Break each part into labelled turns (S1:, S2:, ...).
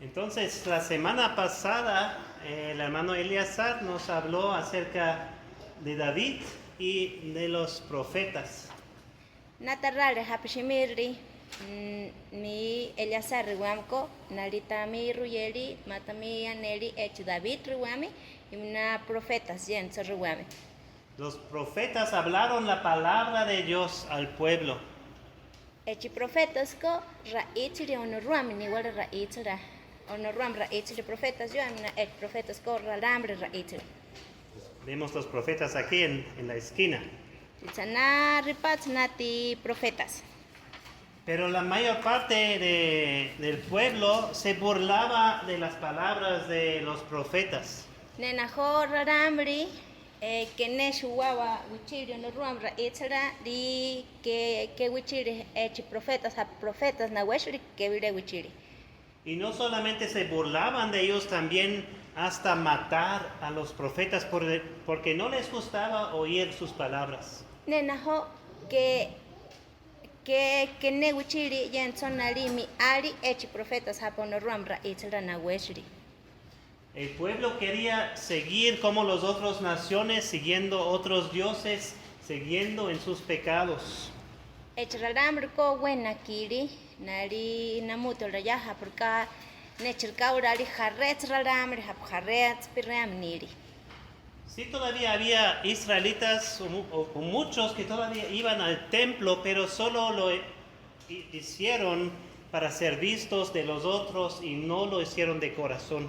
S1: Entonces, la semana pasada, el hermano Eleazar nos habló acerca de David y de los profetas.
S2: Natarrare hapishimiri mi Eleazar riwamko naritami ruyeri matami aneri ech David riwami imna profetas yenso riwami.
S1: Los profetas hablaron la palabra de Dios al pueblo.
S2: Echi profetas ko raichiri onoruami ni wala raichira onoruam raichiri profetas yo amna ech profetas ko ralambre raichiri.
S1: Vemos los profetas aquí en la esquina.
S2: Itzana ripats nati profetas.
S1: Pero la mayor parte del pueblo se burlaba de las palabras de los profetas.
S2: Nenajo ralambre que neshuwa wichiri onoruam raichira di que wichiri echi profetas a profetas na weshri que vire wichiri.
S1: Y no solamente se burlaban de ellos, también hasta matar a los profetas porque no les gustaba oír sus palabras.
S2: Nenajo que ne wichiri yenson nalimi ari echi profetas haponoruam raichira na weshri.
S1: El pueblo quería seguir como las otras naciones, siguiendo otros dioses, siguiendo en sus pecados.
S2: Echralambre ko wena kiri nari namuto rayaha porque nechirkaurari jarrets ralambre hap jarrets piram niri.
S1: Sí, todavía había israelitas o muchos que todavía iban al templo, pero solo lo hicieron para ser vistos de los otros y no lo hicieron de corazón.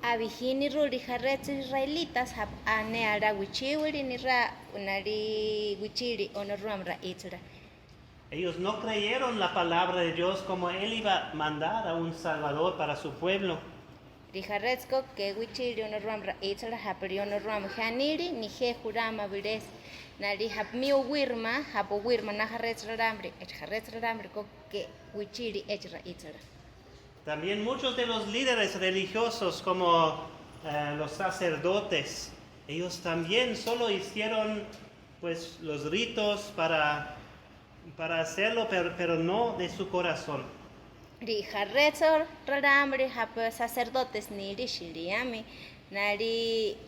S2: Abihini ruri jarrets israelitas hap ane ara wichiwiri nira unari wichiri onoruam raichira.
S1: Ellos no creyeron la palabra de Dios como Él iba a mandar a un Salvador para su pueblo.
S2: Rijarretsko que wichiri onoruam raichira hapri onoruam haniri ni he jurama vires nari hap mio wirma hapo wirma na jarrets ralambre ko que wichiri ech raichira.
S1: También muchos de los líderes religiosos como los sacerdotes, ellos también solo hicieron pues los ritos para hacerlo, pero no de su corazón.
S2: Rijarretzor ralambre hap sacerdotes ni rishiriami nari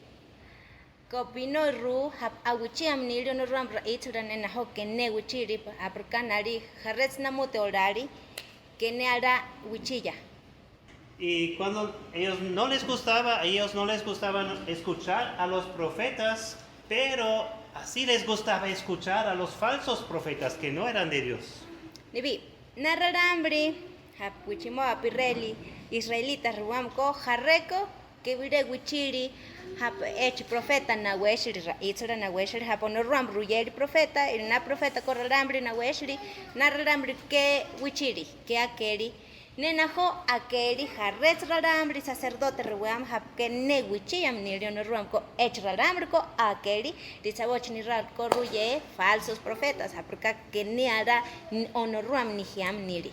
S2: kopino ru hap awichiam ni onoruam raichira nena hoke ne wichiri aprka nari jarrets namute orari que ne ara wichilla.
S1: Y cuando ellos no les gustaba escuchar a los profetas, pero así les gustaba escuchar a los falsos profetas que no eran de Dios.
S2: Nibi, narrarambre, hapuchimo apireli, israelita ruamko, jarreko, que vire wichiri, hap ech profeta na weshri, itzra na weshri, hapono ruam ruyeri profeta, el na profeta corrarambre na weshri, narrarambre que wichiri, que akeri. Nenajo akeri jarrets rarambre sacerdote ruam hap que ne wichiam ni no ruamko ech rarambre ko akeri risaboch ni ko ruye falsos profetas haprka que ne ara onoruam ni hiam niri.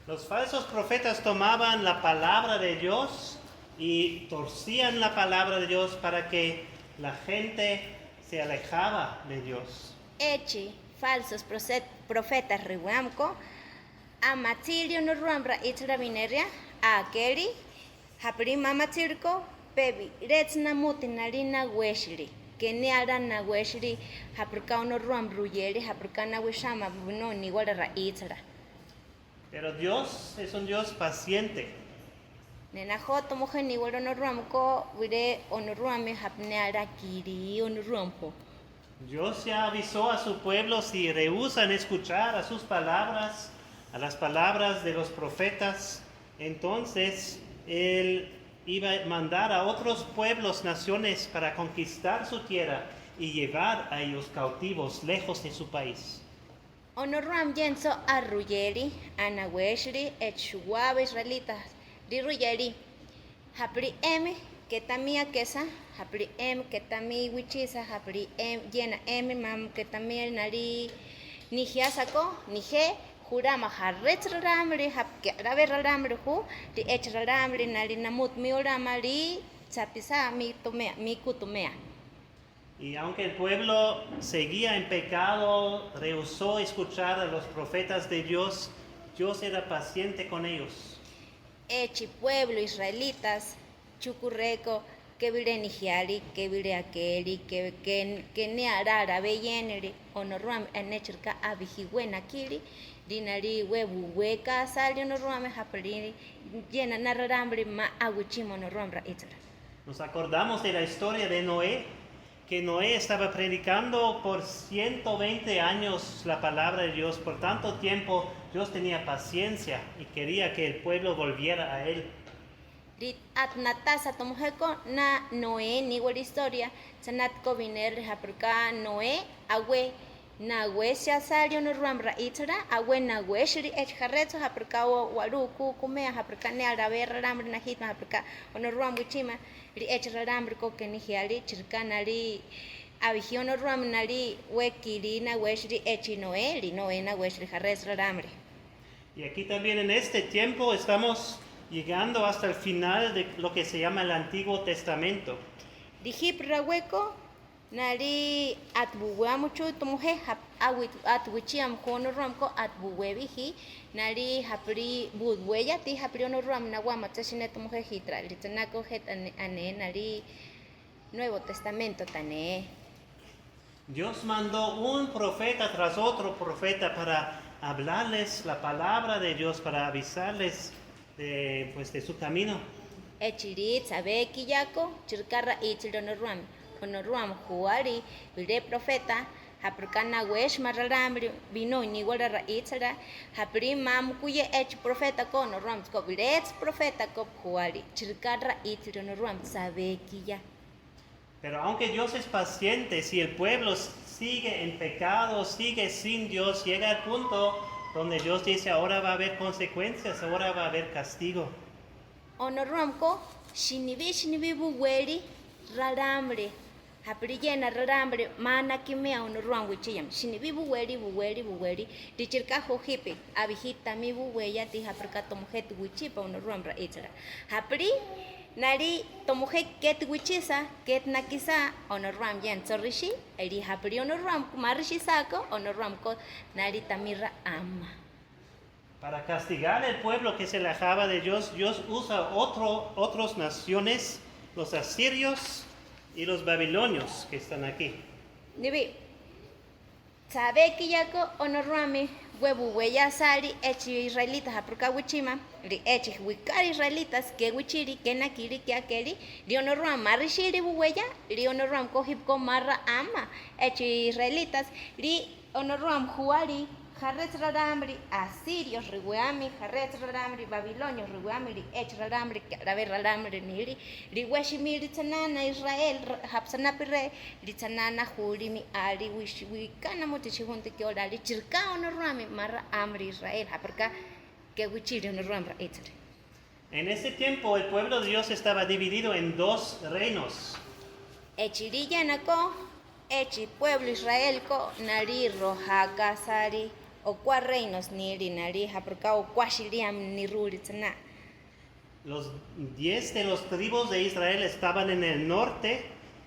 S1: Los falsos profetas tomaban la palabra de Dios y torcían la palabra de Dios para que la gente se alejaba de Dios.
S2: Echi falsos profetas ruamko Amatilio no ruambra itra vineria a keri hapri mama circo pebi retsna mutinarina weshri que ne ara na weshri haprka no ruambruyeri haprka na weshama no ni wala itra.
S1: Pero Dios es un Dios paciente.
S2: Nena joto moje ni wala no ruamko vire onoruame hapne ara kiri onoruampo.
S1: Dios ya avisó a su pueblo si rehusan escuchar a sus palabras, a las palabras de los profetas, entonces Él iba a mandar a otros pueblos, naciones, para conquistar su tierra y llevar a ellos cautivos lejos de su país.
S2: Onoruam yenso arruyeri, anaweshri, etshuabe israelitas, diruyeri, hapri que tamia kesa, hapri que tami wichisa, hapri llena mam que tamia nari, nihiasako, nije, Jurama jarrets ralambre hapke rabe ralambre hu di ech ralambre nari namut miorama ri chapisa mi kutumea.
S1: Y aunque el pueblo seguía en pecado, rehusó escuchar a los profetas de Dios, Dios era paciente con ellos.
S2: echi pueblo israelitas, chucurreco, que vire nihiali, que vire aqueli, que ne arara beyeneri, onoruam enechirka abihiwena kiri, dinari webu weka sali onoruame hapalini, llena narrambre ma aguchimo onoruam raitara.
S1: Nos acordamos de la historia de Noé, que Noé estaba predicando por 120 años la palabra de Dios. Por tanto tiempo Dios tenía paciencia y quería que el pueblo volviera a él.
S2: Rit atnatasa tomujeco na Noé ni la historia, sanat coviner haperka Noé, agüe na huesia salió no ruambra itara, agüe na hueshri echjarrezo haperka waruku kumea haperka ne araber rambre na hitma haperka ono ruambuchima ri echrarambre ko que ni hiali chirkanali abigiono ruamnali wekiri na hueshri echi Noé, ri Noé na hueshri jarrez rambre.
S1: Y aquí también en este tiempo estamos llegando hasta el final de lo que se llama el Antiguo Testamento.
S2: Dijip rahueco, nari atbuamuchu tomuje awit atwichiam kono romko atbuwebihi, nari hapri budweya ti hapri ono ram nawama tashine tomuje hitra, litanako het ane nari Nuevo Testamento tane.
S1: Dios mandó un profeta tras otro profeta para hablarles la palabra de Dios, para avisarles de su camino.
S2: Echirit sabe kiyako chirkarra ichironoruam onoruam huari vire profeta haprikana wesh mararambri vino iniwara raitzara hapri mam kuye ech profeta ko onoruam ko vire profeta ko huari chirkarra ichironoruam sabe kiya.
S1: Pero aunque Dios es paciente, si el pueblo sigue en pecado, sigue sin Dios, llega al punto donde Dios dice ahora va a haber consecuencias, ahora va a haber castigo.
S2: Onoruamko shinibi buweri rarambre hapriyena rarambre mana kimea onoruam wichiyam shinibi buweri dichirka hojipe abijita mi buweya ti haprika tomujet wichipa onoruam raitsara hapri nari tomujet ket wichisa ket nakisa onoruam yan sorrishi eri hapri onoruam marishi sako onoruamko nari tamira ama.
S1: Para castigar al pueblo que se alejaba de Dios, Dios usa otras naciones, los asirios y los babilonios que están aquí.
S2: Nibi, sabe que yako onorrami huevo huella sali echi israelitas apruka wichima, ri echi wikari israelitas que wichiri que nakiri que aqueli, ri onorram marishiri huella, ri onorram kohipko marra ama, echi israelitas, ri onorram huari. Jarretz raramri, asirios riweami, jarretz raramri, babilonios riweami, ech raramri, raver raramri niri, riweshimi ritanana Israel, hapsanapire, ritanana hurimi ari, wikana mutichihunti kiolari, chirka onorami, marra amri Israel, haperka, que wichiri onorambra etre.
S1: En ese tiempo el pueblo de Dios estaba dividido en dos reinos.
S2: Echiriyanako, echi pueblo Israel ko, nari roja sari. O cua reinos ni nari haperka o cua shiriam ni rulitzana.
S1: Los 10 de los tribus de Israel estaban en el norte,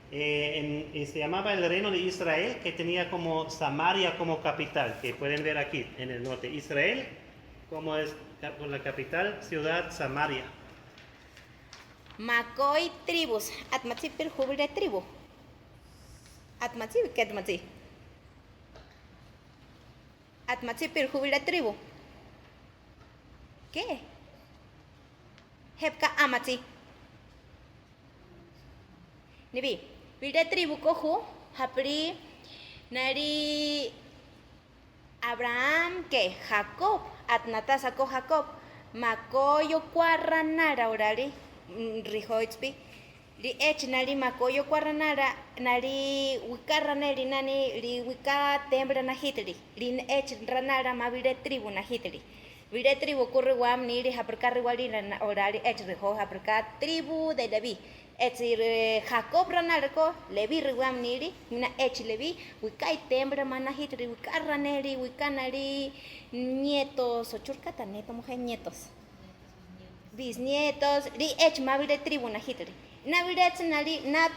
S1: se llamaba el reino de Israel, que tenía como Samaria como capital, que pueden ver aquí en el norte. Israel como es la capital, ciudad Samaria.
S2: Makoi tribus, atmatzi per jubile tribu. Atmatzi, ¿qué atmatzi? Atmatzi per jubile tribu. ¿Qué? Hepka amatzi. Nibi, vire tribu cojo, hapri, nari Abraham, que Jacob, atnatasa ko Jacob, makoyo cuarranara orari, rijoitspi, ri ech nari makoyo cuarranara, nari wikarraneri nani, ri wika tembra na hitri, ri ech ranara ma vire tribu na hitri. Vire tribu kurriwam niri haperka riwalina orari ech rijo haperka tribu de Levi. Etzir Jacob ranarko Levi riwam niri mina ech Levi wikai tembra mana hitri wikarraneri wikanari nietos ochurkata neto mujer nietos bisnietos ri ech ma vire tribu na hitri na virets nari na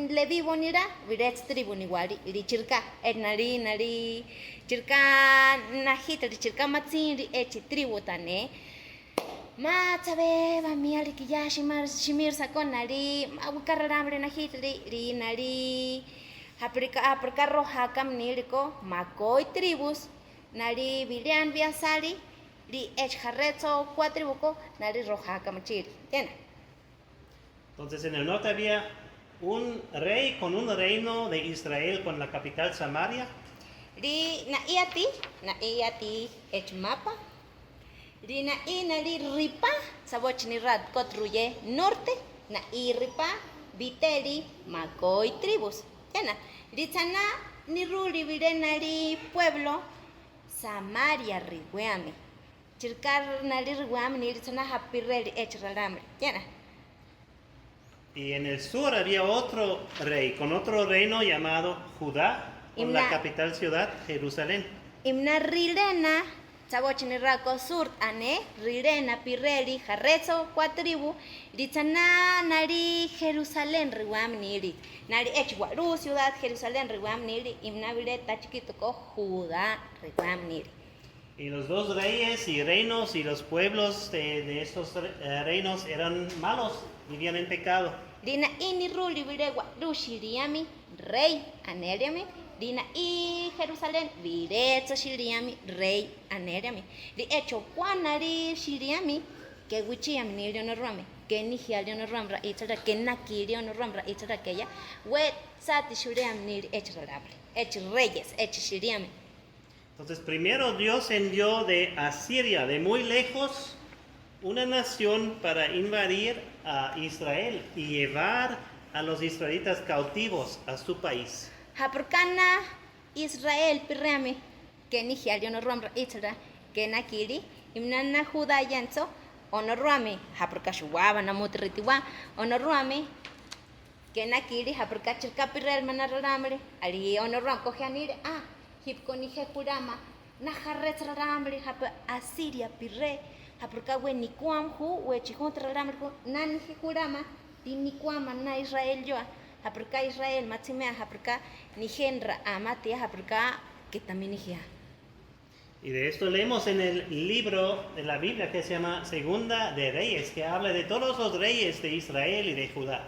S2: Levi bonira virets tribu ni wari ri chirka et nari chirka na hitri chirka matsin ri ech tribu tane Matzabe, Bamiali Kiyashimar, Shimir Sakonari, Awikararambre Nahitri, Rinari, Apricarro Hakam Nirico, Makoi tribus, Nari Vilian Viasali, Ri Echjarrezo, Cuatribuco, Nari Rojacam Chiri.
S1: Entonces en el norte había un rey con un reino de Israel con la capital Samaria.
S2: Ri Naiati Echmapa. Rina inali ripa sabochni rat kotruye norte na iripa viteri makoi tribus. Yana ritana ni ruri virenari pueblo Samaria riguami. Chirkar nari riguami ni ritana hapirreli echralamri. Yana.
S1: Y en el sur había otro rey con otro reino llamado Judá con la capital ciudad Jerusalén.
S2: Imna rilena Sabochni rako surt ane, rirena, pirreli, jarrezo, cuatribu, ritana nari Jerusalén riwam niri, nari echwaru ciudad Jerusalén riwam niri, imnabire tachikitoko Judá riwam niri.
S1: Y los dos reyes y reinos y los pueblos de estos reinos eran malos, vivían en pecado.
S2: Dina ini ruli viregwa rushiriami, rey aneriami. Dina y Jerusalén, virezo shiriami, rey aneriami. Di hecho, cuanari shiriami, que wichiam ni rame, que ni hialion ramra, itara, que nakirion ramra, itara, que ya, wet sati shuriam ni echrable, reyes, shiriami.
S1: Entonces, primero Dios envió de Asiria, de muy lejos, una nación para invadir a Israel y llevar a los israelitas cautivos a su país.
S2: Hapurkana Israel pirrami que ni hialion ramra itara que nakiri imnana Judá yanzo onorrami hapurkashuwa namutritiwa onorrami que nakiri hapurkachirka pirrel manarramri ali onorram cojanir hipkoni hekurama naharretraramri hap Asiria pirre hapurkawe nikwam hu wechihotraramri nan hekurama dinikwama na Israel yo Hapurka Israel, Matsimea, Hapurka, Nigenra, Amatia, Hapurka, que también Nigia.
S1: Y de esto leemos en el libro de la Biblia que se llama Segunda de Reyes, que habla de todos los reyes de Israel y de Judá.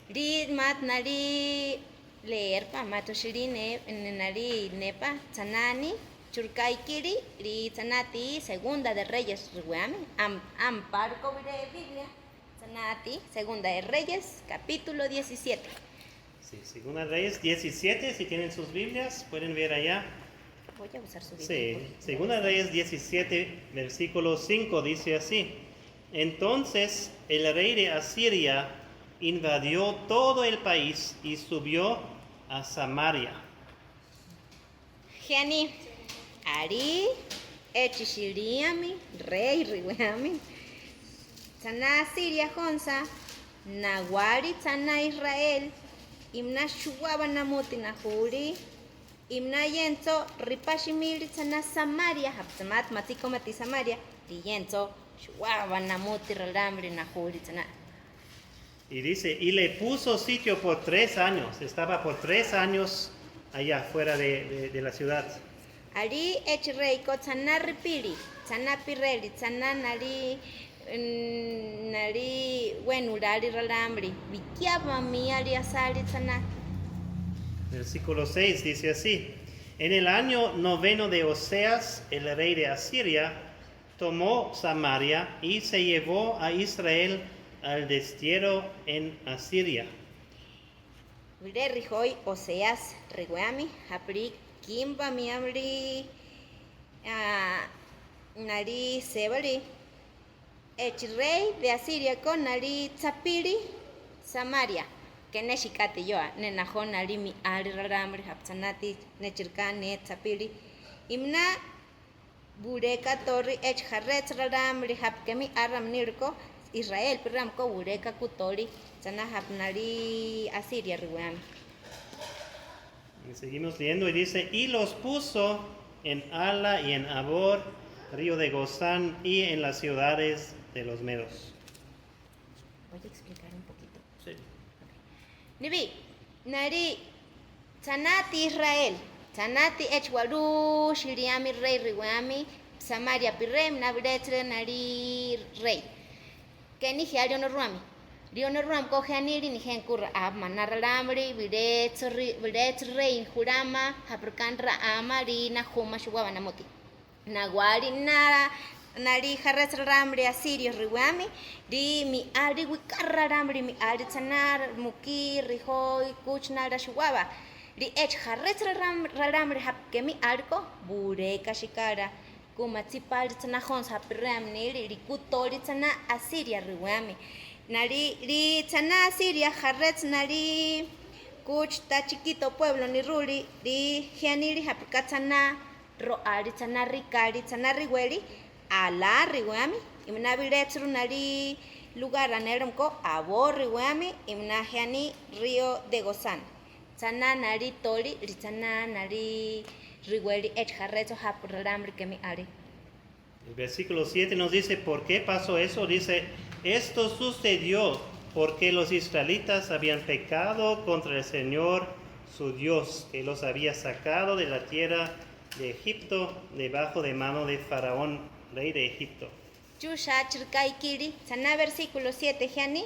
S2: Rid mat nari leer pa matoshirine nari nepa tsanani churkaikiri ri tsanati Segunda de Reyes ruami amparco de Biblia tsanati Segunda de Reyes capítulo 17.
S1: Sí, Segunda de Reyes 17, si tienen sus Biblias, pueden ver allá.
S2: Voy a usar su Biblia.
S1: Sí, Segunda de Reyes 17, versículo 5, dice así. Entonces el rey de Asiria invadió todo el país y subió a Samaria.
S2: Geni, Ari, Echishiriami, rey Riweami, Sana Siria Honsa, Nawari Sana Israel, Imna Shuwaba Namuti Nahuri, Imna Yenzo, Ripashimiri Sana Samaria, Hapsamat Matiko Mati Samaria, Riyenzo, Shuwaba Namuti Ralamri Nahuri Sana.
S1: Y dice, y le puso sitio por 3 años, estaba por 3 años allá fuera de la ciudad.
S2: Ari Echreiko Sana Ripiri, Sana Pireli, Sana Nari wenurari ralamri, vikiaba mi aliasari sana.
S1: Versículo 6 dice así: En el año 9 de Oseas, el rey de Asiria tomó Samaria y se llevó a Israel al destierro en Asiria.
S2: Vire hoy Oseas reguami, hapri kimba mi amri nari sebari. El rey de Asiria con nari tzapiri Samaria, que neshikati yo, nenajón nari mi ari raramri hapsanati nechirka ne tzapiri, imna bureka torri echjarretz raramri hapkemi aram nirko, Israel piramko bureka kutori, sana hapnari Asiria riwam.
S1: Seguimos leyendo y dice, y los puso en Ala y en Abor, río de Gozán, y en las ciudades de los medos.
S2: Voy a explicar un poquito.
S1: Sí.
S2: Nibi, nari, Sanati Israel, Sanati Echwaru, Shiriami Rey Riwami, Samaria Pirem, Naviretre Nari Rey. que ni hiario no ruami. Rio no ruam coge aniri ni gen curra manarramri, virets rein jurama, haprocanra amari na juma shuwa namuti. Naguari nari jarres ramri asirio riwami, di mi ari wikarra ramri mi ari tsanar, muki, rihoi, kuchnara shuwa. Di ech jarres ramri hap que mi arco, bureka shikara. Kuma tsipari tsana hons hapram niri, rikutori tsana asiria riwami. Nari ri tsana asiria jarres nari kuch ta chiquito pueblo ni ruri, ri hianiri hapkatsana ro ari tsana rikari tsana riweri, ala riwami, imna viretsu nari lugar anerum ko abo riwami, imna hiani río de Gozán. Tsana nari tori, ri tsana nari riweri ech jarrezo hapramri que mi ari.
S1: El versículo 7 nos dice por qué pasó eso. Dice, esto sucedió porque los israelitas habían pecado contra el Señor su Dios, que los había sacado de la tierra de Egipto debajo de mano de Faraón, rey de Egipto.
S2: Chusha chirka ikiri, sana versículo 7 jani,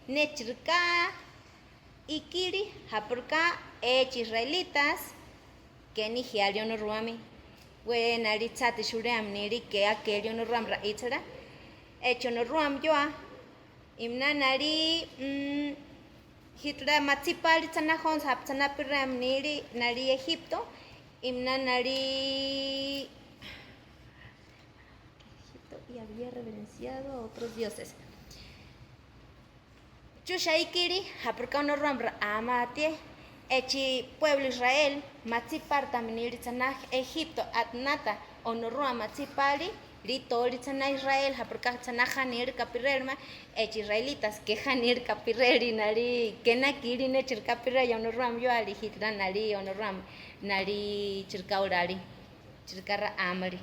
S2: ne chirka ikiri, hapurka israelitas, que ni hiario no ruami. We nari tsati shuream niri que aquello no ruam ra itzara. Hecho no ruam yoa. Imna nari hitra matzipali tsana hons hap tsana piram niri nari Egipto. Imna nari Egipto y había reverenciado a otros dioses. Chushaikiri hapurka no ruam ra amatie. Echi pueblo Israel, matzipar también tzanah Egipto atnata onorua matzipari, ritori tzanah Israel, haporka tzanah hanir kapirerma, echi israelitas que hanir kapireri nari, que nakiri ne chirkapireri onoruam yo ali hitra nari onoruam nari chirkaurari, chirkara amari.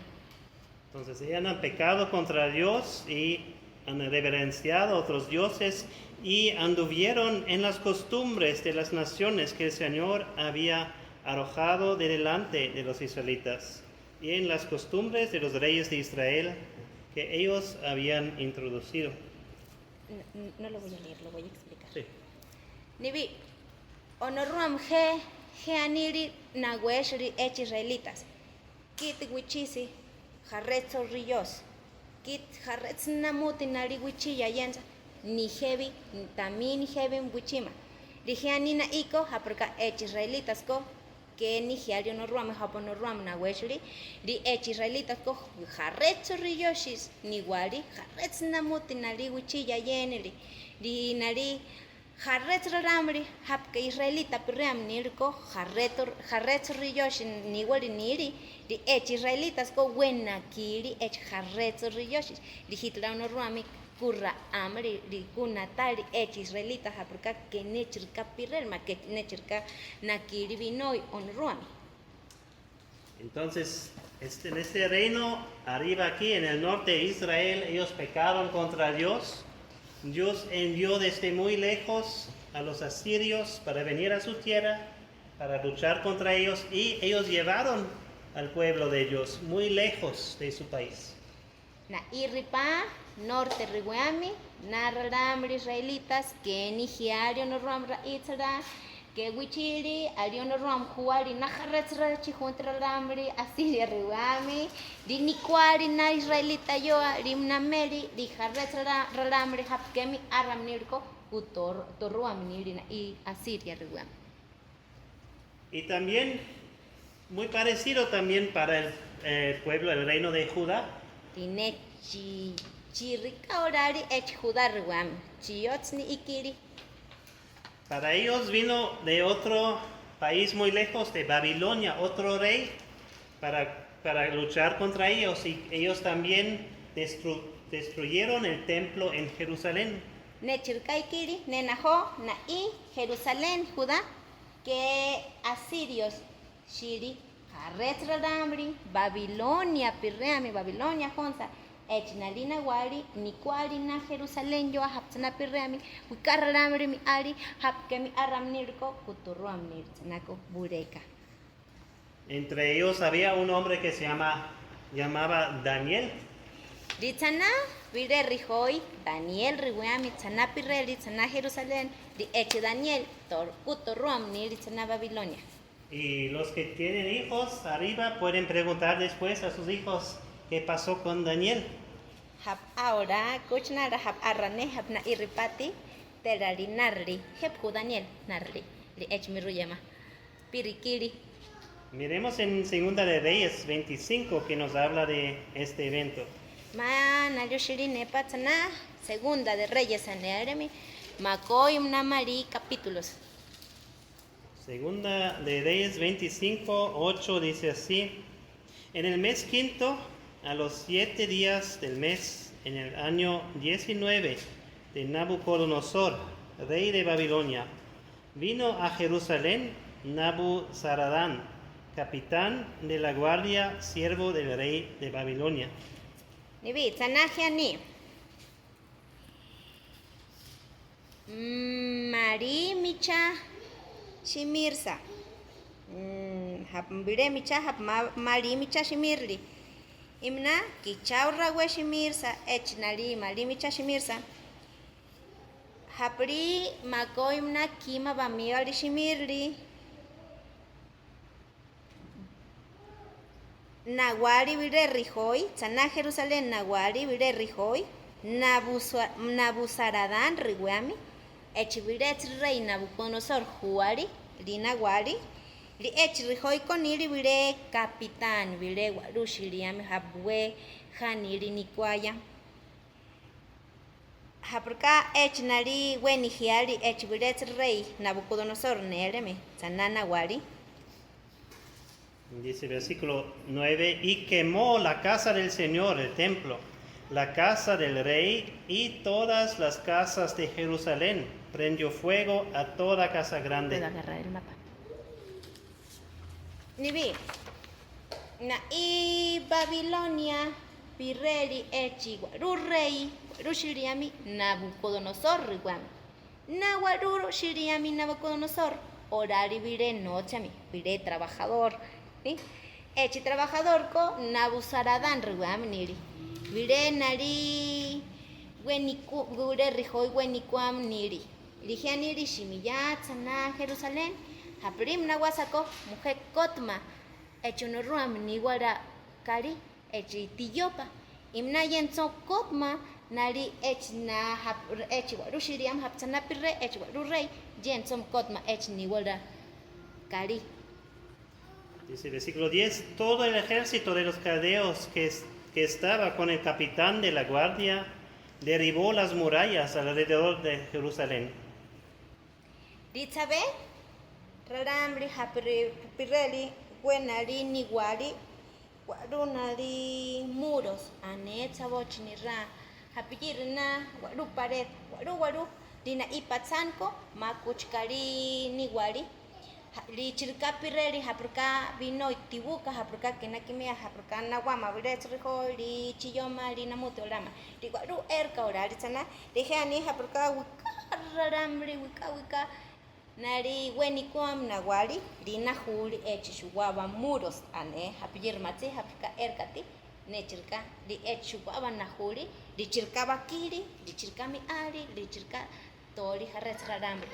S1: Entonces ellos han pecado contra Dios y han reverenciado a otros dioses y anduvieron en las costumbres de las naciones que el Señor había arrojado de delante de los israelitas y en las costumbres de los reyes de Israel que ellos habían introducido.
S2: No lo voy a leer, lo voy a explicar.
S1: Sí.
S2: Nibi, onoruam aniri nagueshri ech israelitas, kit wichisi, jarretzo rillos, kit jarretz namuti nari wichilla yenza, ni heavy, también ni heavy wichima. Rigianina iko, haproka ech israelitas ko, que ni hiario no ruam, hapo no ruam na weshri, di ech israelitas ko, jarretzo rilloshis, ni wari, jarretz namuti nari wichilla yeneli, di nari, jarretz ramri, hapke israelita pirream nirko, jarretz rillosh ni wari niri, di ech israelitas ko, wena kiri, ech jarretz rilloshis, di hitla no ruami, kurra amri rikunatari ech israelita haproka que nechirka pirelma que nechirka nakiri binoi on ruami.
S1: Entonces, en este reino, arriba aquí en el norte de Israel, ellos pecaron contra Dios. Dios envió desde muy lejos a los asirios para venir a su tierra, para luchar contra ellos, y ellos llevaron al pueblo de ellos muy lejos de su país.
S2: Na irripa norte riguami na ramri israelitas que ni hiario no ramra itzara que wichiri ario no ram huari na harretzra chihuntra ramri asiria riguami di ni kwari na israelita yo rimna meri di harretzra ramri hapkemi aram nirko utor torruam nirina y asiria riguami.
S1: Y también muy parecido también para el pueblo del reino de Judá.
S2: Tiene chirika orari ech Judá riguami chiyots ni ikiri.
S1: Para ellos vino de otro país muy lejos, de Babilonia, otro rey, para luchar contra ellos. Y ellos también destruyeron el templo en Jerusalén.
S2: Ne chirkaikiri, ne naho, na i Jerusalén, Judá, que asirios, shiri, harretra damri, Babilonia, pirreami, Babilonia, honsa. Echnalina wari, ni kwari na Jerusalén yo hapsana pirreami, ukarramri mi ari, hapkemi aramnirko, kuturruam nirtsanako bureka.
S1: Entre ellos había un hombre que se llamaba Daniel.
S2: Ritzana, Vire rijoy, Daniel riweami, tzana Pirreli, tzana Jerusalén, di eche Daniel, kuto ruam ni tzana Babilonia.
S1: Y los que tienen hijos arriba pueden preguntar después a sus hijos qué pasó con Daniel.
S2: Hap ahora, kuchnara hap arrane, hap na irripati, terari narri, hep Daniel, narri, li ech miruyama, pirikiri.
S1: Miremos en Segunda de Reyes 25 que nos habla de este evento.
S2: Ma nayoshiri nepa tzana, Segunda de Reyes anearemi, makoyum namari capítulos.
S1: Segunda de Reyes 25, 8 dice así: en el mes quinto, a los 7 días del mes, en el año 19 de Nabucodonosor, rey de Babilonia, vino a Jerusalén Nabuzaradán, capitán de la guardia, siervo del rey de Babilonia.
S2: Nibi, tzanajiani. Mari micha shimirsa. Hap bire micha hap mari micha shimirli. Imna kichau rawe shimirsa echnali mari micha shimirsa. Hapri mako imna kima bamiali shimirli. Naguari vire rijoy, tzana Jerusalén Naguari vire rijoy, Nabuzaradán riweami, echivire rey Nabucodonosor juari, li Naguari, li ech rijoy koniri vire capitán, vire guarushiriami habwe, haniri nikwaya. Haprka ech nari wenihiari echivire rey Nabucodonosor nereme, tzana Naguari.
S1: Dice versículo 9, y quemó la casa del Señor, el templo, la casa del rey y todas las casas de Jerusalén. Prendió fuego a toda casa grande.
S2: Puedo agarrar el mapa. Nibi, na y Babilonia, Pirreli, echi, guaru rey, guaru shiriami, Nabucodonosor, riguami. Na guaru shiriami, Nabucodonosor, orari vire nochami, vire trabajador. Echi trabajador ko Nabuzaradán riguami niri. Vire nari weniku gure rijoy wenikuam niri. Ligia niri shimiyat sana Jerusalén. Haprim nawasako mujer kotma. Echi no ruam ni wara kari echi tiyopa. Imna yenso kotma nari echi na echi waru shiriam hapsana pirre echi waru rey yensom kotma echi ni wara kari.
S1: Dice versículo 10, todo el ejército de los caldeos que estaba con el capitán de la guardia derribó las murallas alrededor de Jerusalén.
S2: Ditsabe, Rarambri, Pirreli, Guenari, Niguari, Guarunari, muros, Anetza, Bochinira, Hapirina, Guaru pared, Guaru, Dina Ipatzanco, Makuchkari, Niguari. Li chirka Pirreli hapurka vino tibuka hapurka kenakimia hapurka nawama virechrijo li chiyoma li namuto lama li guaru erka orari sana li hani hapurka wika raramri wika nari wenikuam nawari li nahuli echishuwaba muros ane hapirmati hapurka erkati ne chirka li echuwaba nahuli li chirka bakiri li chirka mi ari li chirka tori harretsraramri.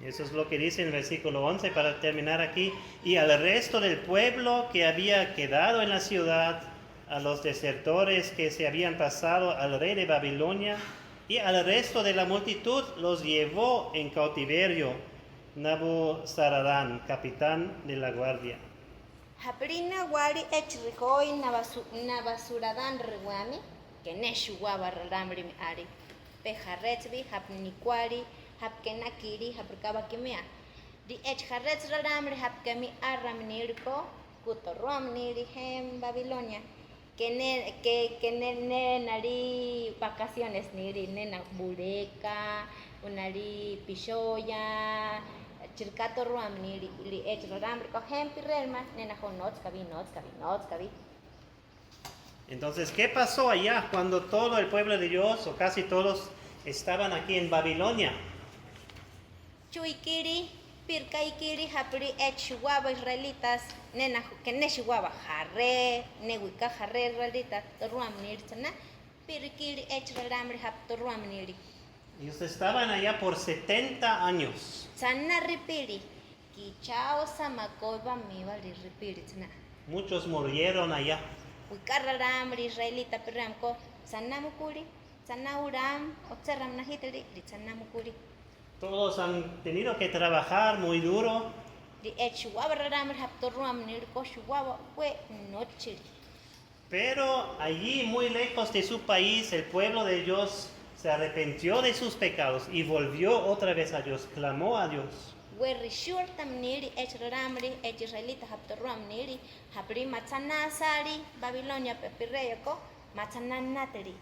S1: Eso es lo que dice en el versículo 11 para terminar aquí. Y al resto del pueblo que había quedado en la ciudad, a los desertores que se habían pasado al rey de Babilonia, y al resto de la multitud los llevó en cautiverio Nabuzaradán, capitán de la guardia.
S2: Haprina wari echrijoy Nabuzaradán rewami, que neshuwaba raramri mi ari. Pejaretsbi hapnikwari. Hapkena kiri hapkaba kimia. Di echharets raramri hapkemi arram nirko kutorom niri hem Babilonia. Que ne nari vacaciones niri nena bureka, unari pishoya, chirkato rom niri li ech raramri ko hem pirelma nena honotskavi.
S1: Entonces, ¿qué pasó allá cuando todo el pueblo de Dios, o casi todos, estaban aquí en Babilonia?
S2: Chuikiri, pirkaikiri, hapri echuaba israelitas, nena que neshuaba jarre, nehuika jarre israelitas, ruam nirchana, pirikiri echraramri haptorruamniri.
S1: Ellos estaban allá por 70 años.
S2: Sana ripiri. Kichao samakoiba miwa ripiri tsana.
S1: Muchos murieron allá.
S2: Wikarraramri israelita pirramko. Sana mukuri. Sana uram. Otserram nahitiri. Sana mukuri.
S1: Todos han tenido que trabajar muy duro.
S2: Di echwabarraramri haptorruamniri koshuwawa we nochiri.
S1: Pero allí, muy lejos de su país, el pueblo de Dios se arrepintió de sus pecados y volvió otra vez a Dios, clamó a Dios.
S2: Werri shurtam niri echraramri israelita haptorruamniri. Hapri matsana sari Babilonia pepireyako matsana nateri.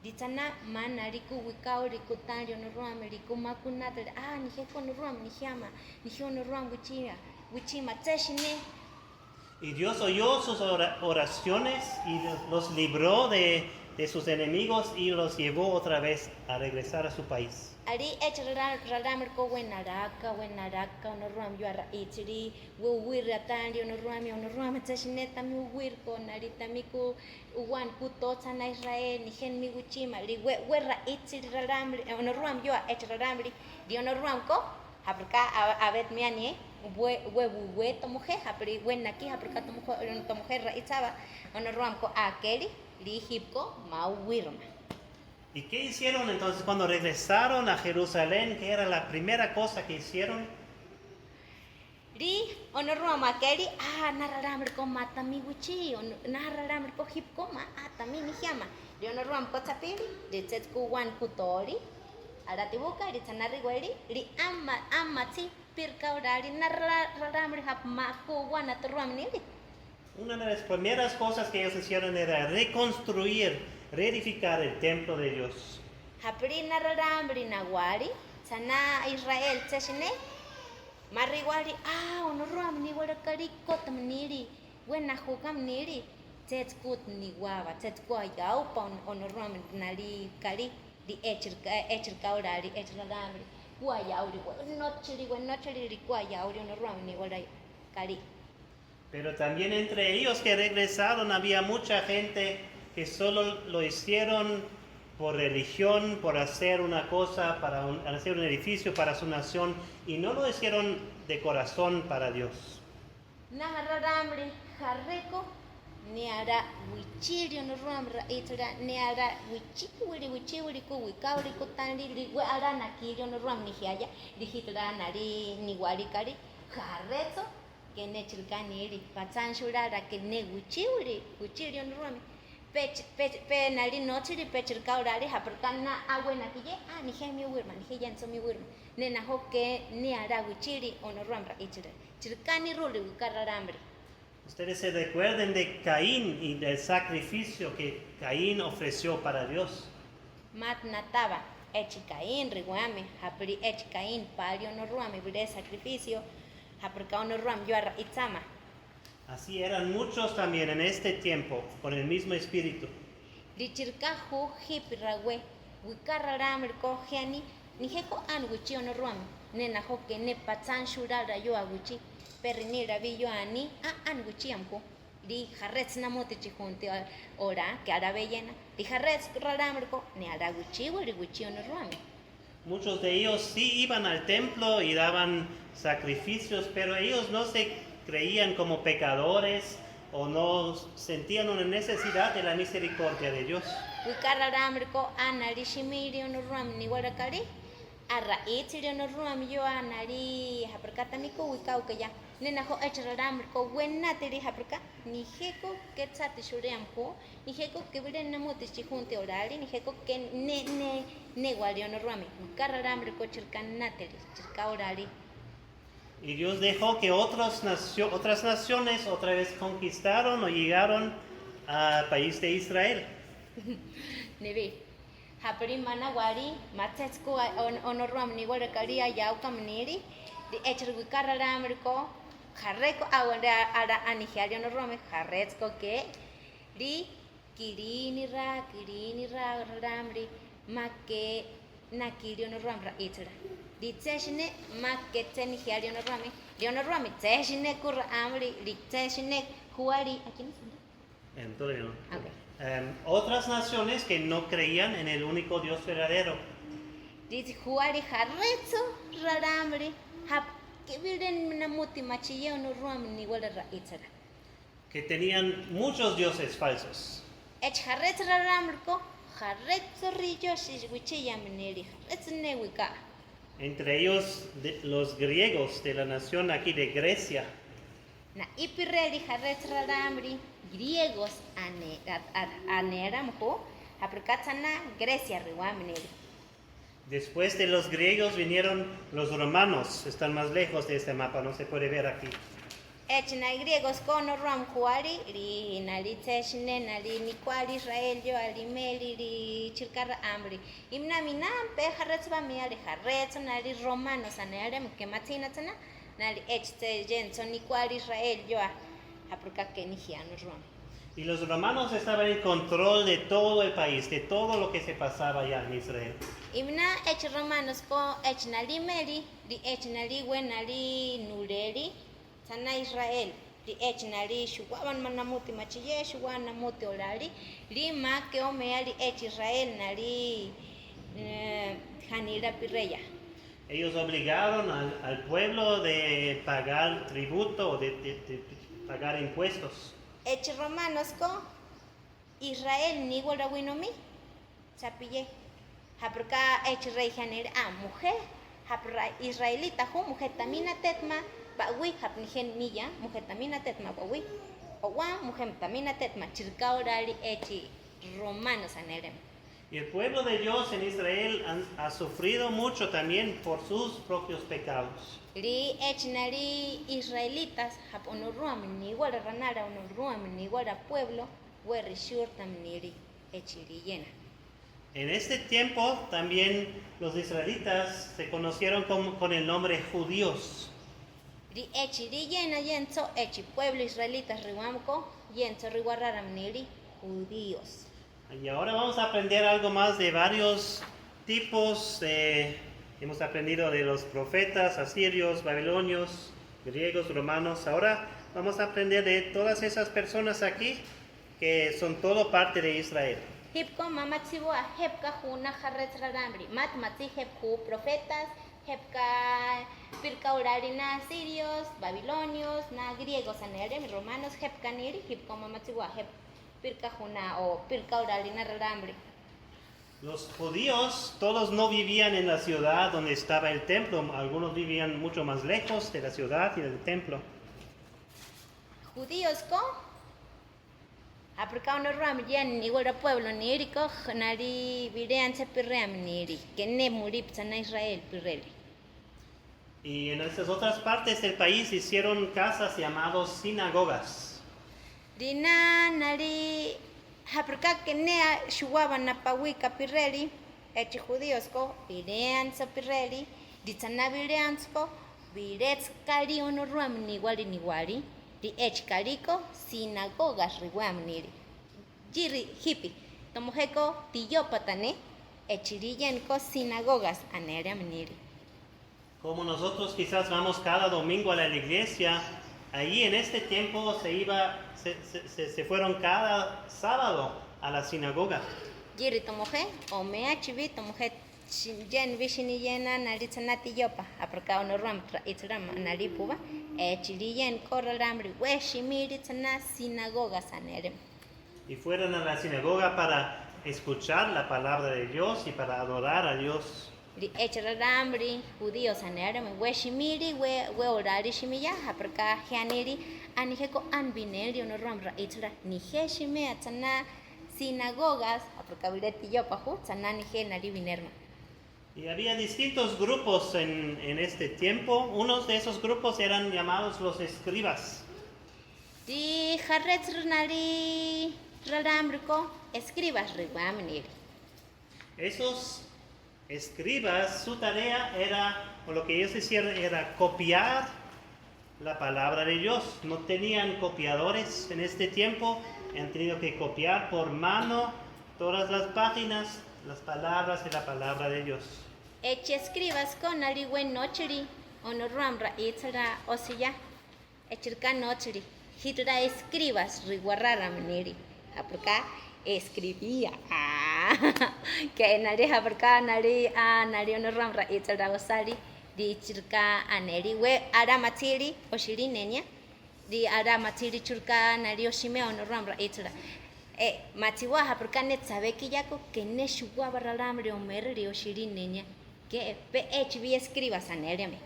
S2: Ditsana mana riku wikao riku tanrio no ruam riku maku nateri. Niheko no ruam nihiama nihio no ruam wichima tseshine.
S1: Y Dios oyó sus oraciones y los libró de sus enemigos y los llevó otra vez a regresar a su país.
S2: Ari echraramri ko wenaraka no ruam yuara ichiri wirra tanrio no ruam tseshine tami wirko naritamiku uwan kuto tsana Israel nihen mi wichima ri werra ichiri raramri no ruam yua echraramri dio no ruam ko haprika abet miani we to mujer hapri wen aquí haprika to mujer raizaba no ruam ko akeri li hipko mauwirma.
S1: ¿Y qué hicieron entonces cuando regresaron a Jerusalén? ¿Qué era la primera cosa que hicieron?
S2: Ri ono ruam akeri nararamri ko matami wichi nararamri ko hipko ma atami nihiama ri ono ruam ko tsapiri ri tsetku wan kutori aratibuka ri tsanari weri ri amma tsi pirka orari nararamri hap maku wan atruam niri.
S1: Una de las primeras cosas que ellos hicieron era reedificar el templo de Dios.
S2: Hapri nararamri nawari sana Israel tseshine mariwari ono ruam ni warakari kotam niri wena hukam niri tsetskut ni wawa tsetsko ayau pa ono ruam nali kari di echirka orari echraramri kuayauri nochiri ri kuayauri ono ruam ni warai kari.
S1: Pero también entre ellos que regresaron había mucha gente que solo lo hicieron por religión, por hacer una cosa, para hacer un edificio para su nación y no lo hicieron de corazón para Dios.
S2: Nararamri harreko ni ara wichiri no ruamra itra ni ara wichiwiri ku wikauri ku tandi we ara nakiri no ruam ni hiaya dijitra nari ni wari kari harreto que ne chilkani ri patsan shurara que ne wichiwiri no ruam pe nari nochiri pe chirkaurari haperkana awena kije ni hemi wirman ni hiyanso mi wirman ne na hoke ni ara wichiri ono ruamra itra chirkani ruli wikararamri.
S1: Ustedes se recuerden de Caín y del sacrificio que Caín ofreció para Dios.
S2: Mat nataba echi Caín riguame hapri echi Caín pario no ruame vire sacrificio haperka no ruam yuara itzama.
S1: Así eran muchos también en este tiempo con el mismo espíritu.
S2: Lichirkahu hipirawe wikararamri ko hiani ni heko an wichi no ruame ne na hoke ne patsan shurara yo aguchi perni rabi yo ani an wichi amko di harrets namoti chihunti ora que ara bellena di harrets raramri ko ne ara wichi no ruame.
S1: Muchos de ellos sí iban al templo y daban sacrificios, pero ellos no se creían como pecadores o no sentían una necesidad de la misericordia de Dios.
S2: Wikararamri ko anari shimiri no ruam ni warakari arra itiri no ruam yo anari haperkata miko wikau kaya nena ho echraramri ko wenatiri haperka ni heko que tsati shuriam ko ni heko que vire namuti chihunti orari ni heko que ne wario no ruami wikararamri ko chirkanatiri chirka orari.
S1: Y Dios dejó que otras naciones otra vez conquistaron o llegaron al país de Israel.
S2: Nevi hapri manawari matsetsko ono ruam ni warakari ayau kamniri di echirwikararamri ko harreko ara anihiario no ruame harretsko que di kirini ra ramri make nakirio no ruamra itra di tseshine make tsenihiario no ruame tseshine kurra amri di tseshine kuari aquí no
S1: Todavía no.
S2: Okay.
S1: otras naciones que no creían en el único Dios verdadero.
S2: Dice juari jarretzo rarambre hap que viren na muti machille no ruam ni wala ra itzara.
S1: Que tenían muchos dioses falsos.
S2: Ech jarretzo rarambre ko jarretzo rillo shishwichilla meneri jarretzo newika.
S1: Entre ellos los griegos de la nación aquí de Grecia.
S2: Na ipirreli jarretzo rarambre griegos aneramho haprikatsana Grecia riwameneri.
S1: Después de los griegos vinieron los romanos. Están más lejos de este mapa, no se puede ver aquí.
S2: Echna griegos kono ram kuari ri nali teshne nali nikwali Israel yo alimeli ri chirkara amri imna minam pe harretz ba mi ali harretz nali romanos anerem que matina tana nali echte jenso nikwali Israel yo apruka que nigianos rom.
S1: Y los romanos estaban en control de todo el país, de todo lo que se pasaba allá en Israel.
S2: Imna ech romanos ko ech nali meli ri ech nali wen nali nureri sana Israel ri ech nali shuwan manamuti machille shuwan namuti olari ri ma que omea ri ech Israel nali janira pirreya.
S1: Ellos obligaron al pueblo de pagar tributo o de pagar impuestos.
S2: Ech romanos ko Israel ni wala winomi sapille haprka ech rey janira mujer hapra israelita hu mujer tamina tetma bawi hapnigen milla mujer tamina tetma bawi owa mujer tamina tetma chirkaurari echi romanos anerem.
S1: Y el pueblo de Dios en Israel ha sufrido mucho también por sus propios pecados.
S2: Ri ech nari israelitas haponoruam ni wala ranara onoruam ni wala pueblo weri shurtam niri echiri llena.
S1: En este tiempo también los israelitas se conocieron con el nombre judíos.
S2: Ri echiri llena yenso echi pueblo israelitas riwamko yenso riwarraram niri judíos.
S1: Y ahora vamos a aprender algo más de varios tipos. Hemos aprendido de los profetas asirios, babilonios, griegos, romanos. Ahora vamos a aprender de todas esas personas aquí que son todo parte de Israel.
S2: Hipko mamatsiwa hepka huna harretz rarambri mat matzi hepku profetas hepka pirka urarina asirios, babilonios, na griegos anerem romanos hepka niri hipko mamatsiwa hep pirka huna o pirka urarina rarambri.
S1: Los judíos todos no vivían en la ciudad donde estaba el templo, algunos vivían mucho más lejos de la ciudad y del templo.
S2: Judíos ko aprika no ram yan ni wala pueblo ni iri ko nari videan se pirream ni iri que ne murip sana Israel pirreli.
S1: Y en esas otras partes del país hicieron casas llamadas sinagogas.
S2: Dina nari aprika que ne shuwaban na pawika pirreli echi judíos ko videan se pirreli ditana videan ko videts kali ono ram ni wali di ech kaliko sinagogas riwam niri. Jiri hippie, tomojeko tiyopatane, echiriyen ko sinagogas aneram niri.
S1: Como nosotros quizás vamos cada domingo a la iglesia, ahí en este tiempo se fueron cada sábado a la sinagoga.
S2: Jiri tomoje, o mea chivi tomoje yen vishini yena naritsana tiyopa, apraka no ram itram naripuba. Echiriyen korramri weshimiri tsana sinagogas anerem.
S1: Y fueron a la sinagoga para escuchar la palabra de Dios y para adorar a Dios.
S2: Ri echramri judíos anerem weshimiri we orari shimiya hapraka haniri aniheko anbineri no ramra itra niheshime tsana sinagogas apraka vireti yopahu tsana nihenari binerma.
S1: Y había distintos grupos en este tiempo. Unos de esos grupos eran llamados los escribas.
S2: Di harretz nari raramriko escribas riwamenir.
S1: Esos escribas, su tarea era, o lo que ellos hicieron, era copiar la palabra de Dios. No tenían copiadores en este tiempo. Han tenido que copiar por mano todas las páginas, las palabras de la palabra de Dios.
S2: Echi escribas con aliwen nochiri, onorramra itzara osilla, echirka nochiri, hitra escribas riguarrara meniri, aproka escribía. Que nari habrka nari nari onoram ra itzara osari di chirka aneri we ara matiri oshiri nenya di ara matiri churka nari oshime onoram ra itzara matiwa habrka net sabe que yako que ne shugwa baralamri omerri oshiri nenya que pe hb escribas anereme.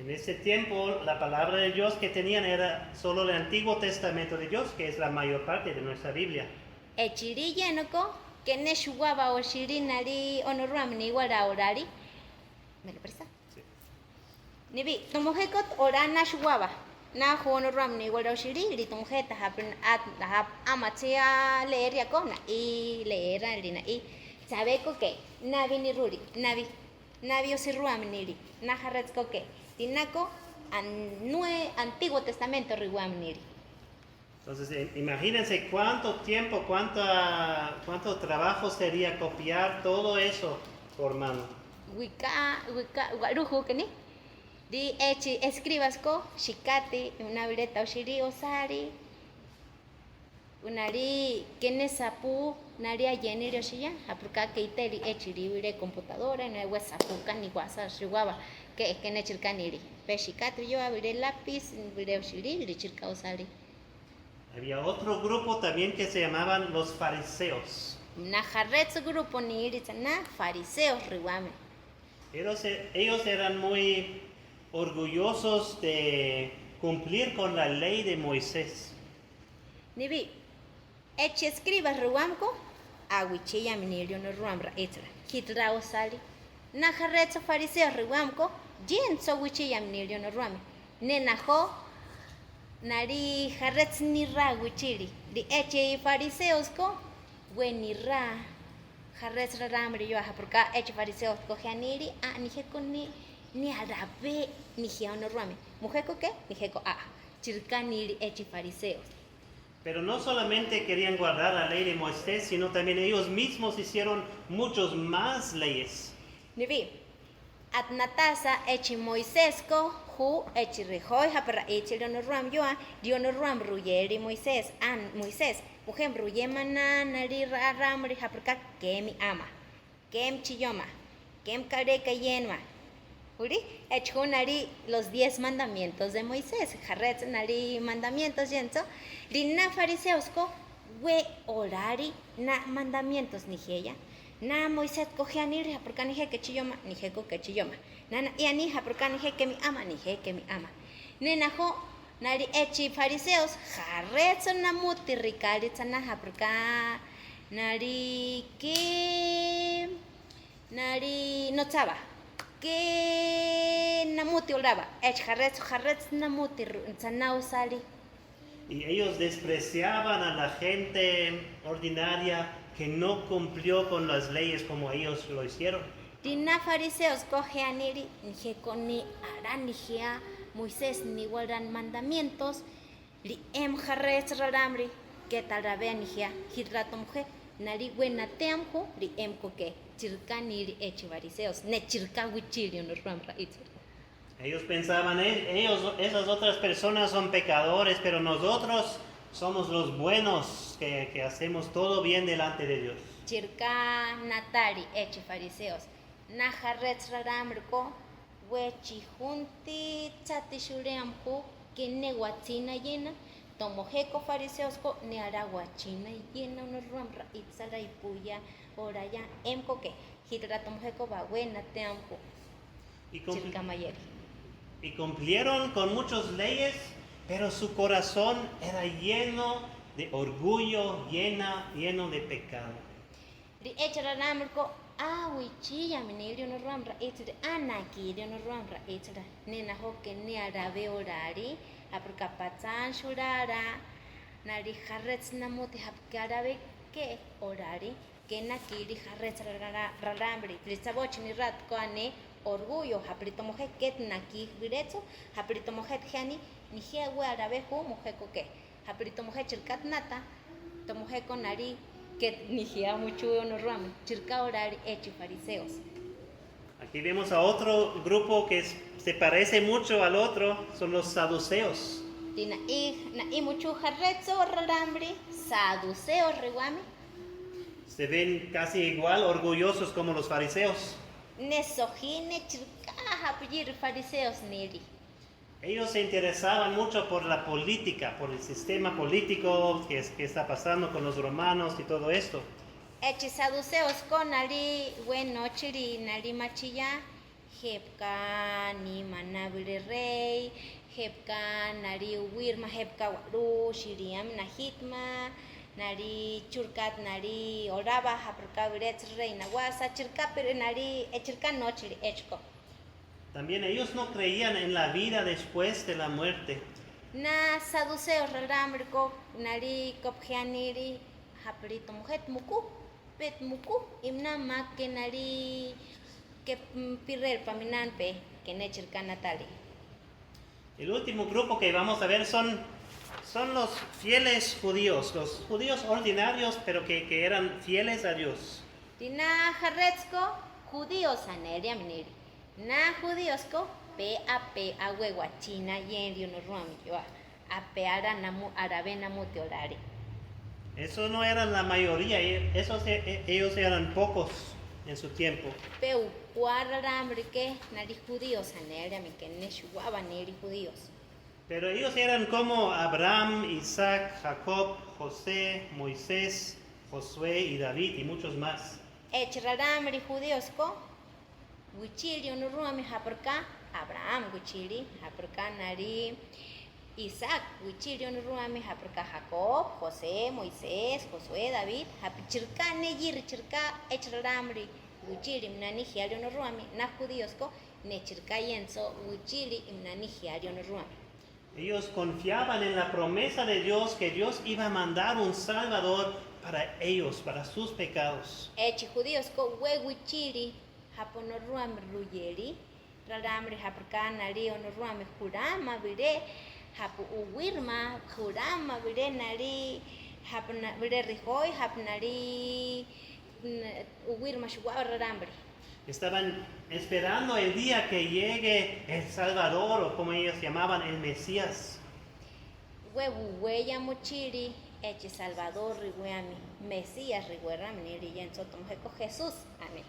S1: En ese tiempo, la palabra de Dios que tenían era solo el Antiguo Testamento de Dios, que es la mayor parte de nuestra Biblia.
S2: Echiri yenoko que ne shugaba oshiri nari onoram ni wara orari. ¿Me lo presta?
S1: Sí.
S2: Nibi, tomojekot orana shugaba. Na honoram ni wara oshiri, li tomojeta hap amatia leer yakona y leer alina y sabeko que navi ni ruri, navi osiruam niri, na harretsko que tinako Antiguo Testamento riwam niri.
S1: Entonces, imagínense cuánto tiempo, cuánto trabajo sería copiar todo eso por mano.
S2: Wika, waruhu kani. Di echi escribas ko, shikati, una vireta oshiri osari. Unari kene sapu, nari ayeniri oshiya, apurka que iteri echiri vire computadora, no hay sapu kani guasa shiwaba, que kene chirkaniri. Pe shikati yo vire lápiz, vire oshiri, vire chirka osari.
S1: Había otro grupo también que se llamaban los fariseos.
S2: Najarretsu grupo ni iritana fariseos riwame.
S1: Ellos eran muy orgullosos de cumplir con la ley de Moisés.
S2: Nibi, echi escribas riwamko, awichiya minirio no ruamra etra. Hitra osali. Najarretsu fariseos riwamko, jen so wichiya minirio no ruame. Nenajo nari jarretz ni ra wichiri di eche fariseos ko weni ra jarretz ramri yo porque eche fariseos ko janiri ni heko ni arabe ni hiano rame mujeko que ni heko chirkaniri eche fariseos.
S1: Pero no solamente querían guardar la ley de Moisés, sino también ellos mismos hicieron muchos más leyes.
S2: Nibi atnatasa eche Moisés ko hu echi rehoy hapra echi ram yoa diono ram ruyeri Moisés Moisés mujem ruyemana nari ramri hapra kemi ama kem chiyoma kem kareka yenma uri echu nari los 10 mandamientos de Moisés jarret nari mandamientos yenso lina fariseos ko we orari na mandamientos nigeya na Moisés cogianir porque nije que chiyoma nije que chiyoma nana y anija porque nije que mi ama nenajo nari echi fariseos jarretso namuti ricari tsanaja porque nari que nari no tsaba que namuti olaba ech jarretso namuti tsanao sali.
S1: Y ellos despreciaban a la gente ordinaria que no cumplió con las leyes como ellos lo hicieron.
S2: Dina fariseos cogeaniri, nije ni aran nijea Moisés ni guardan mandamientos, li jarretz raramri, que tal rabe nijea, hidratomje, nari buena teamjo, li coque, chirkaniri echi fariseos, ne chirka wichiri no ramra itzer.
S1: Ellos pensaban, esas otras personas son pecadores, pero nosotros somos los buenos que hacemos todo bien delante de Dios.
S2: Chirka natari echi fariseos. Najarretz raramrko, wechi junti tsatishureamko, que neguatzina llena, tomojeko fariseos ko ne araguachina llena unos ramra itzara y puya, oraya, emko que, hidra tomojeko va buena teamko, chirka mayeri.
S1: Y cumplieron con muchas leyes, pero su corazón era lleno de orgullo, lleno de pecado.
S2: Ri echararamrko wichilla minilio no ramra etra anakirio no ramra etra nena hoke ne arabe orari aprokapatsan shurara nari jarretz namuti hapkarabe que orari que nakiri jarretz raramri trisaboch ni rat ko ane orgullo hapritomoje ket naki viretso hapritomoje jani ni jewe arabe hu mojeko que hapritomoje chirkat nata tomoje con nari que nijea mucho no ram chirka orari echi fariseos.
S1: Aquí vemos a otro grupo que se parece mucho al otro, son los saduceos.
S2: Tina na mucho jarretzo rarambri saduceos riwami
S1: Se ven casi igual orgullosos como los fariseos.
S2: Nesojine chirka hapyir fariseos niri.
S1: Ellos se interesaban mucho por la política, por el sistema político que está pasando con los romanos y todo esto.
S2: Echi saduceos con nari bueno chiri nari machilla. Hepka ni manabire rey. Hepka nari wirma hepka waru shiriam nahitma. Nari churkat nari oraba haprka virets reina wasa chirka pero nari echirka no chiri echko.
S1: También ellos no creían en la vida después de la muerte.
S2: Na saduceos ralamriko nari kopjaniri haprito mujet muku pet muku imna mak que nari que pirer paminanpe que nechirka natali.
S1: El último grupo que vamos a ver son los fieles judíos, los judíos ordinarios, pero que eran fieles a Dios.
S2: Dina jarretsko judíos aneria miniri. Na judíos ko pe ahuehuachina yenrio no ruami yo ape aranamu arabenamu teolari.
S1: Eso no eran la mayoría, ellos eran pocos en su tiempo.
S2: Pe ucuararambrike nari judíos aneria mi que neshuaba neri judíos.
S1: Pero ellos eran como Abraham, Isaac, Jacob, José, Moisés, Josué y David y muchos más.
S2: Echraramri judíos ko Wichiri onuruami haperka Abraham wichiri haperka nari Isaac wichiri onuruami haperka Jacob, José, Moisés, Josué, David hapichirka neyir chirka echraramri wichiri mnani hiari onuruami na judíos ko nechirka yenso wichiri mnani hiari onuruami.
S1: Ellos confiaban en la promesa de Dios que Dios iba a mandar un Salvador para ellos, para sus pecados.
S2: Echi judíos ko we wichiri haponoruami ruyeri raramri haperkanari onoruami jurama vire hapu uwirma jurama vire nari hapna vire rijoy hapnari uwirma shuwa raramri.
S1: Estaban esperando el día que llegue el Salvador, o como ellos llamaban, el Mesías.
S2: Huevo huella mochiri echi Salvador riguami Mesías riguerami niri yenso tomjeco Jesús. Amén.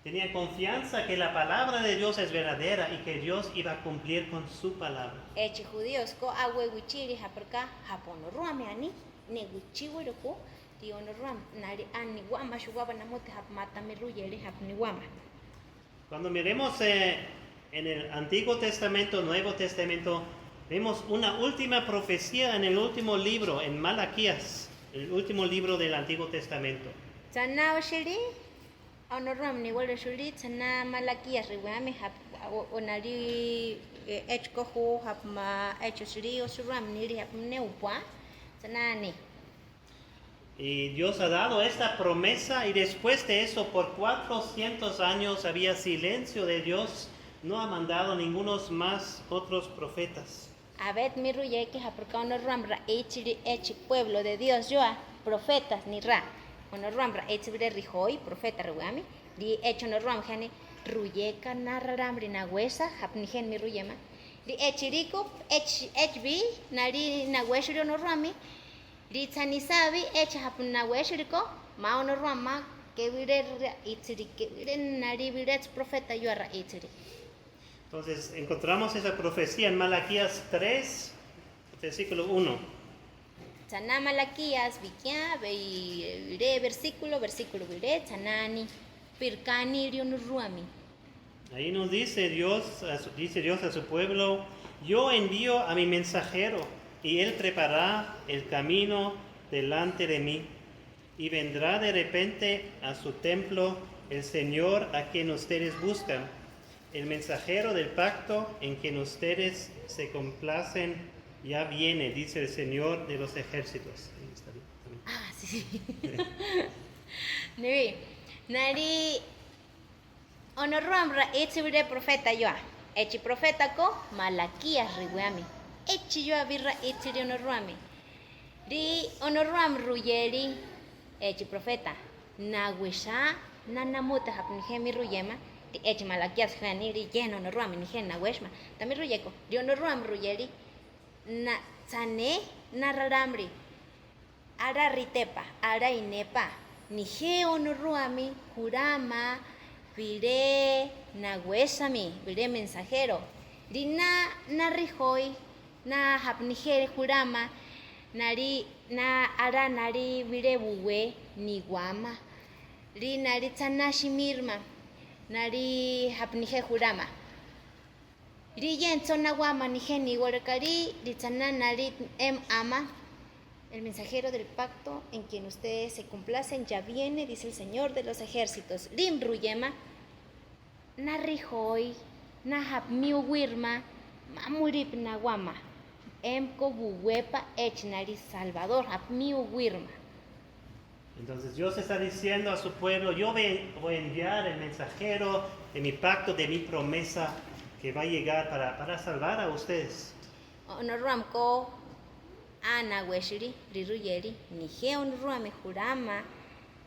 S1: Tenían confianza que la palabra de Dios es verdadera y que Dios iba a cumplir con su palabra.
S2: Echi judíos ko awe wichiri haperka haponoruami ani ne wichiwiro ko tionoruam nari ani wama shuwaba namote hapmata meruyeri hapni wama.
S1: Cuando miremos en el Antiguo Testamento, Nuevo Testamento, vemos una última profecía en el último libro, en Malaquías, el último libro del Antiguo Testamento.
S2: Sana shiri onoruam ni wala shiri sana Malaquías riwami hap onari echko ho hapma echo shiri osuram niri hapne upwa sana ni.
S1: Y Dios ha dado esta promesa y después de eso por 400 años había silencio de Dios, no ha mandado ningunos más otros profetas.
S2: Abet mi ruye que haperka onoruam ra echiri echi pueblo de Dios yoa profetas ni ra onoruam ra echibire rijoy profeta riwami di echo onoruam jani ruyeka narraramri na huesa hapni gen mi ruyema di echiriko echbi nari na huesuri onoruami di tsanisabi echa hapna huesuriko ma onoruama que vire itziri que vire nari vire profeta yoa itziri.
S1: Entonces encontramos esa profecía en Malaquías 3, versículo 1.
S2: Sana Malaquías vikia vire versículo vire sanani pirkani rionuruami.
S1: Ahí nos dice Dios a su pueblo, yo envío a mi mensajero y él preparará el camino delante de mí y vendrá de repente a su templo el Señor a quien ustedes buscan, el mensajero del pacto en quien ustedes se complacen ya viene, dice el Señor de los ejércitos.
S2: Ah, sí. Nari onoruam ra etzibire profeta yoa echi profeta ko Malaquías riwami echi yoa birra etziri onoruami ri onoruam ruyeri echi profeta nawisha nanamuta hapnihemi ruyema di echi Malaquías jani ri lleno onoruami nihen naweshma tami ruyeko ri onoruam ruyeri na tsane nararamri ara ritepa ara inepa nije onoruami jurama vire nahuesami vire mensajero rina narihoi na hapnije jurama nari na ara nari vire buwe ni guama ri nari tsanashi mirma nari hapnije jurama ri yenzo na guama nije ni huarcari ri tsana nari ama. El mensajero del pacto en quien ustedes se complacen ya viene, dice el Señor de los ejércitos. Rim ruyema, na rijoy, na hapmiu wirma, mamurip naguama, emko buwepa echnari Salvador, hapmiu wirma.
S1: Entonces Dios está diciendo a su pueblo, yo voy a enviar el mensajero de mi pacto, de mi promesa, que va a llegar para salvar a ustedes.
S2: Onoruamko ana weshiri riruyeri nije onruame jurama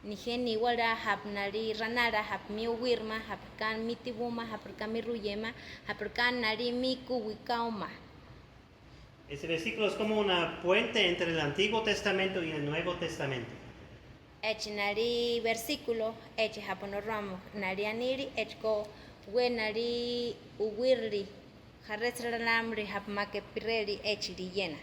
S2: nije ni wara hapnari ranara hapmi wirma hapkan mitibuma hapkan miruyema hapkan nari miku wikauma.
S1: Ese versículo es como una puente entre el Antiguo Testamento y el Nuevo Testamento.
S2: Nari versículo haponorramo nari aniri echko we nari uwirri jarresralamri hapmake pireri echiri llena.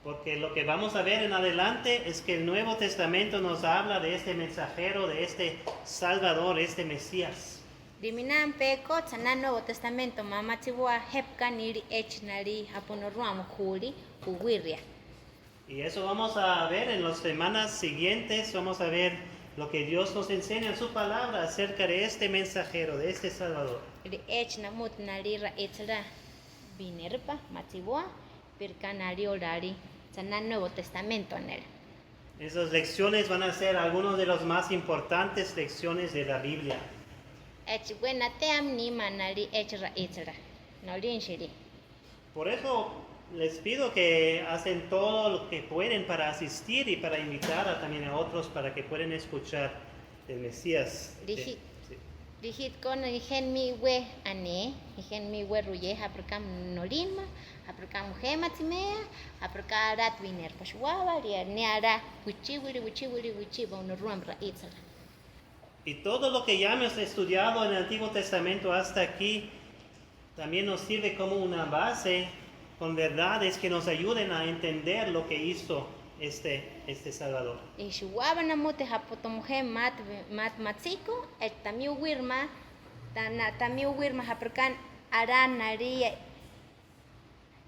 S1: Porque lo que vamos a ver en adelante es que el Nuevo Testamento nos habla de este mensajero, de este Salvador, este Mesías.
S2: Diminan peko tsana Nuevo Testamento mamachiwa hepka niri echnari haponorruamo juri uwirria.
S1: Y eso vamos a ver en las semanas siguientes, vamos a ver lo que Dios nos enseña en su palabra acerca de este mensajero, de este Salvador.
S2: Ri echnamut nari ra etzra binerpa machiwa pirkanari orari tsana Nuevo Testamento en él.
S1: Esas lecciones van a ser algunas de las más importantes lecciones de la Biblia.
S2: Buena team ni manari echra etzra no linshiri.
S1: Por eso les pido que hacen todo lo que pueden para asistir y para invitar también a otros para que puedan escuchar del Mesías.
S2: Dijit con dijen mi we ane, dijen mi we ruye haprkam nolinma, haprkam gema timea, haprkarat viner pashwaba, neara wichi bonoruamra itzala.
S1: Y todo lo que ya hemos estudiado en el Antiguo Testamento hasta aquí también nos sirve como una base con verdades que nos ayuden a entender lo que hizo este Salvador.
S2: Y shuwaba namote hapotomje mat matziko, et tamiu wirma haprkan aranari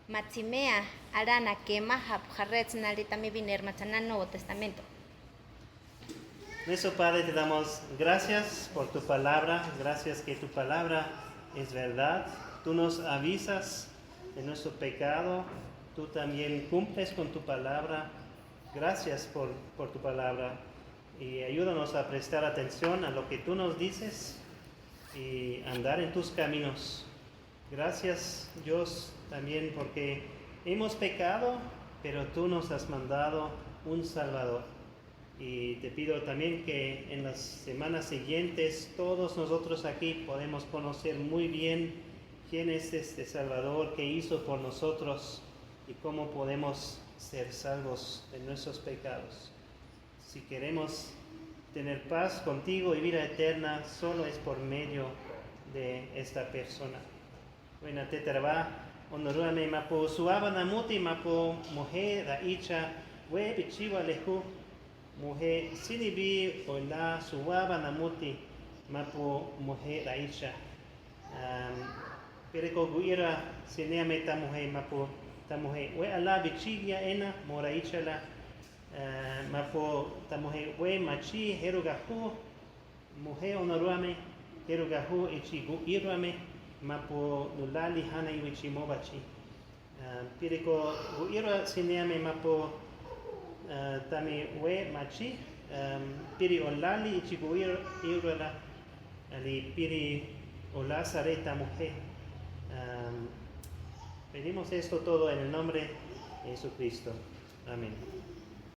S2: matzimea arana quema hapjarretz nari tami viner matzana Nuevo Testamento.
S1: Nuestro Padre, te damos gracias por tu palabra, gracias que tu palabra es verdad. Tú nos avisas de nuestro pecado, tú también cumples con tu palabra. Gracias por tu palabra y ayúdanos a prestar atención a lo que tú nos dices y andar en tus caminos. Gracias, Dios, también porque hemos pecado, pero tú nos has mandado un Salvador. Y te pido también que en las semanas siguientes todos nosotros aquí podemos conocer muy bien quién es este Salvador, qué hizo por nosotros y cómo podemos ser salvos de nuestros pecados. Si queremos tener paz contigo y vida eterna, solo es por medio de esta persona. Buena tetarba, honoruame mapo suaba namuti mapo mujer raicha, we bichiwa lehu. Mujer sinibi ola suaba namuti mapo mujer raicha. Pereko guira sineame ta mujer mapo ta mujer we ala bichigia ena moraicha la mapo ta mujer we machi herugahu mujer onoruame herugahu ichigu irame mapo nulali hana iwichi mobachi. Pereko guira sineame mapo tami we machi piri olali ichigu irala ali piri ola sareta mujer. Pedimos esto todo en el nombre de Jesucristo. Amén.